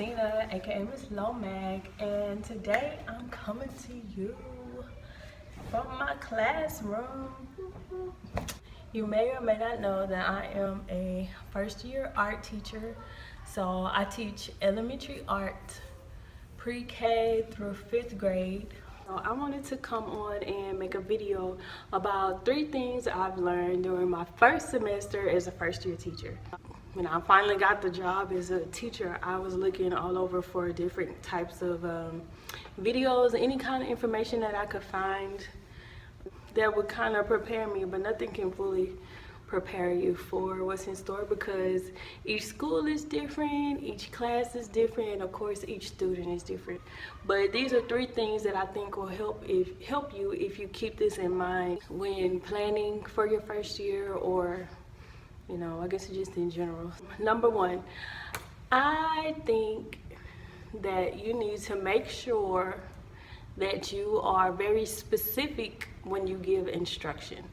Christina, aka Miss Lomac, and today I'm coming to you from my classroom. You may or may not know that I am a first-year art teacher, so I teach elementary art, pre-K through 5th grade. So I wanted to come on and make a video about 3 things I've learned during my first semester as a first-year teacher. When I finally got the job as a teacher, I was looking all over for different types of videos, any kind of information that I could find that would kind of prepare me, but nothing can fully prepare you for what's in store because each school is different, each class is different, and of course each student is different. But these are 3 things that I think will help you if you keep this in mind when planning for your first year, or I guess just in general. Number 1, I think that you need to make sure that you are very specific when you give instruction.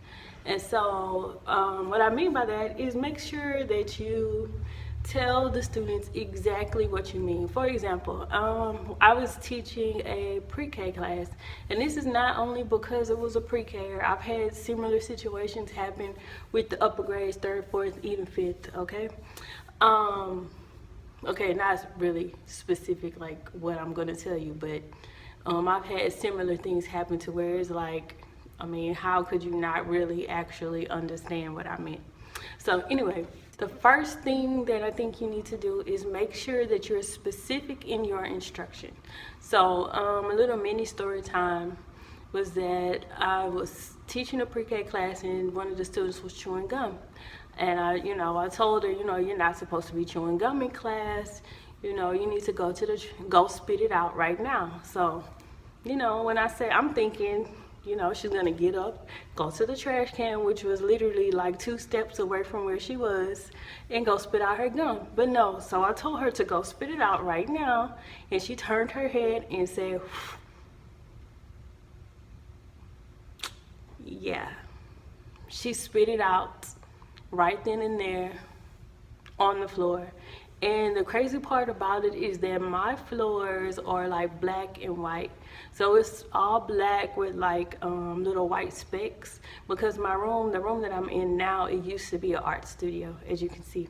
And so what I mean by that is make sure that you tell the students exactly what you mean. For example, I was teaching a pre-K class, and this is not only because it was a pre-K. I've had similar situations happen with the upper grades, 3rd, 4th, even 5th, okay? Okay, not really specific like what I'm gonna tell you, but I've had similar things happen to where it's like, how could you not really actually understand what I meant? So anyway, the first thing that I think you need to do is make sure that you're specific in your instruction. So a little mini story time was that I was teaching a pre-K class and one of the students was chewing gum. And I told her, you're not supposed to be chewing gum in class. You need to go spit it out right now. So, when I say, I'm thinking, she's gonna get up, go to the trash can, which was literally like 2 steps away from where she was, and go spit out her gum. But no, so I told her to go spit it out right now, and she turned her head and said, yeah. She spit it out right then and there on the floor. And the crazy part about it is that my floors are like black and white. So it's all black with like little white specks, because the room that I'm in now, it used to be an art studio, as you can see.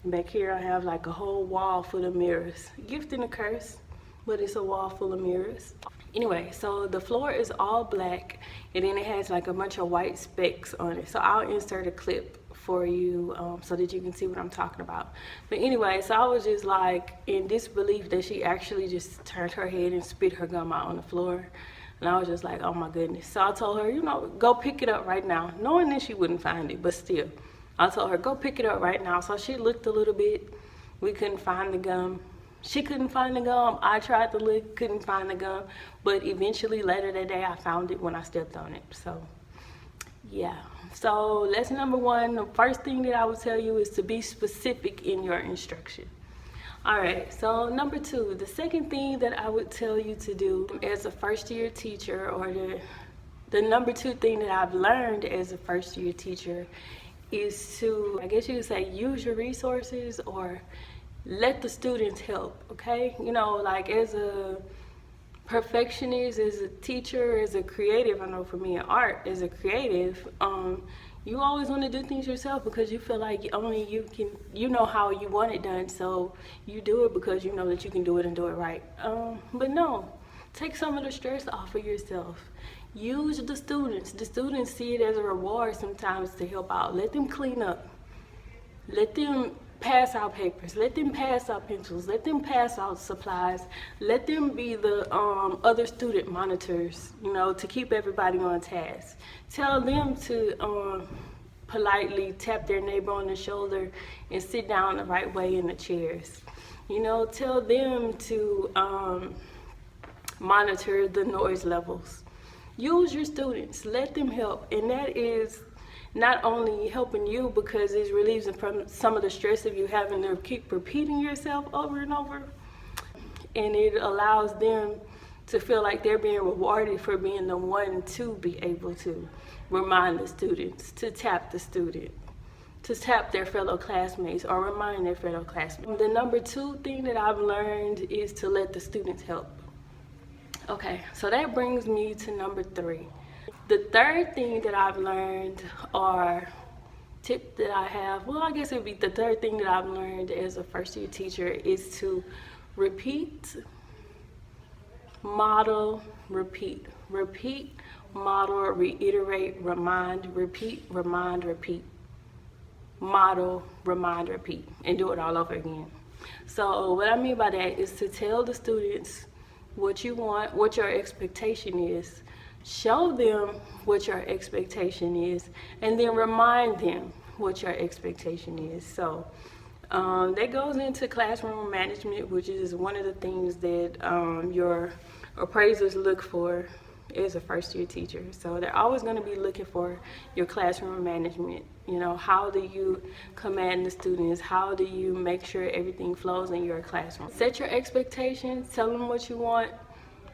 And back here I have like a whole wall full of mirrors. Gift and a curse, but it's a wall full of mirrors. Anyway, so the floor is all black, and then it has like a bunch of white specks on it. So I'll insert a clip for you so that you can see what I'm talking about. But anyway, so I was just like in disbelief that she actually just turned her head and spit her gum out on the floor. And I was just like, oh my goodness. So I told her, go pick it up right now, knowing that she wouldn't find it, but still. I told her, go pick it up right now. So she looked a little bit. We couldn't find the gum. She couldn't find the gum. I tried to look, couldn't find the gum. But eventually later that day, I found it when I stepped on it. So yeah. So lesson number 1, the first thing that I would tell you is to be specific in your instruction. All right, so number 2, the second thing that I would tell you to do as a first-year teacher, or the number 2 thing that I've learned as a first-year teacher, is to, I guess you could say, use your resources or let the students help, okay? Like as a perfectionist, as a teacher, as a creative, I know for me in art, as a creative, you always want to do things yourself because you feel like only you can, how you want it done, so you do it because you know that you can do it and do it right. But no, take some of the stress off of yourself. Use the students. The students see it as a reward sometimes to help out. Let them clean up. Let them pass out papers, let them pass out pencils, let them pass out supplies, let them be the other student monitors, to keep everybody on task. Tell them to politely tap their neighbor on the shoulder and sit down the right way in the chairs. Tell them to monitor the noise levels. Use your students, let them help, and that is not only helping you because it relieves them from some of the stress of you having to keep repeating yourself over and over, and it allows them to feel like they're being rewarded for being the one to be able to remind the students, to tap the student, to tap their fellow classmates or remind their fellow classmates. The number 2 thing that I've learned is to let the students help. Okay, so that brings me to number 3. The third thing that I've learned, or tip that I have, well, I guess it would be the third thing that I've learned as a first-year teacher, is to repeat, model, repeat. Repeat, model, reiterate, remind, repeat, remind, repeat. Model, remind, repeat, and do it all over again. So what I mean by that is to tell the students what you want, what your expectation is, show them what your expectation is, and then remind them what your expectation is. So that goes into classroom management, which is one of the things that your appraisers look for as a first-year teacher. So they're always going to be looking for your classroom management. You know, how do you command the students? How do you make sure everything flows in your classroom? Set your expectations, tell them what you want,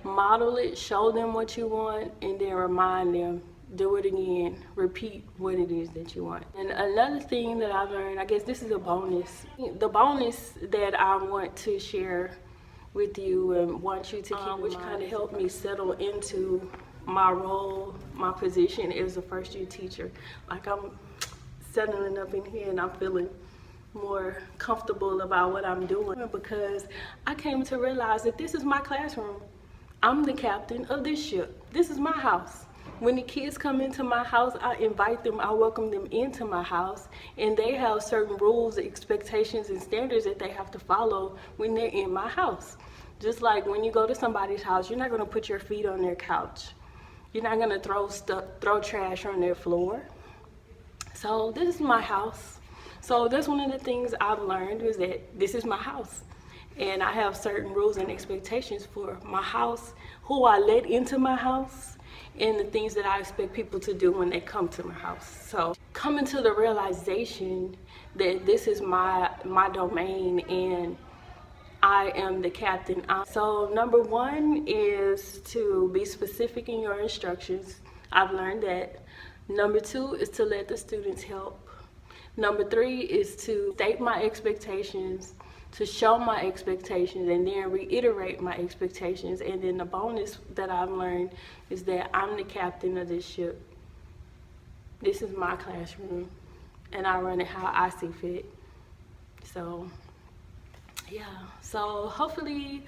model it, show them what you want, and then remind them. Do it again, repeat what it is that you want. And another thing that I've learned, I guess this is a bonus. The bonus that I want to share with you and want you to keep which kind of helped me settle into my role, my position as a first-year teacher. Like, I'm settling up in here and I'm feeling more comfortable about what I'm doing, because I came to realize that this is my classroom. I'm the captain of this ship. This is my house. When the kids come into my house, I invite them, I welcome them into my house, and they have certain rules, expectations, and standards that they have to follow when they're in my house. Just like when you go to somebody's house, you're not gonna put your feet on their couch. You're not gonna throw trash on their floor. So this is my house. So that's one of the things I've learned, is that this is my house. And I have certain rules and expectations for my house, who I let into my house, and the things that I expect people to do when they come to my house. So coming to the realization that this is my domain and I am the captain. So number 1 is to be specific in your instructions. I've learned that. Number 2 is to let the students help. Number 3 is to state my expectations, to show my expectations, and then reiterate my expectations. And then the bonus that I've learned is that I'm the captain of this ship. This is my classroom, and I run it how I see fit. So yeah, so hopefully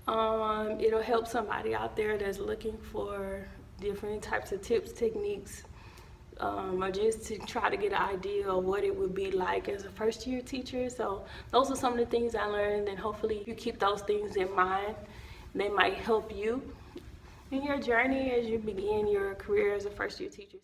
it'll help somebody out there that's looking for different types of tips, techniques, or just to try to get an idea of what it would be like as a first-year teacher. So those are some of the things I learned, and hopefully you keep those things in mind. They might help you in your journey as you begin your career as a first-year teacher.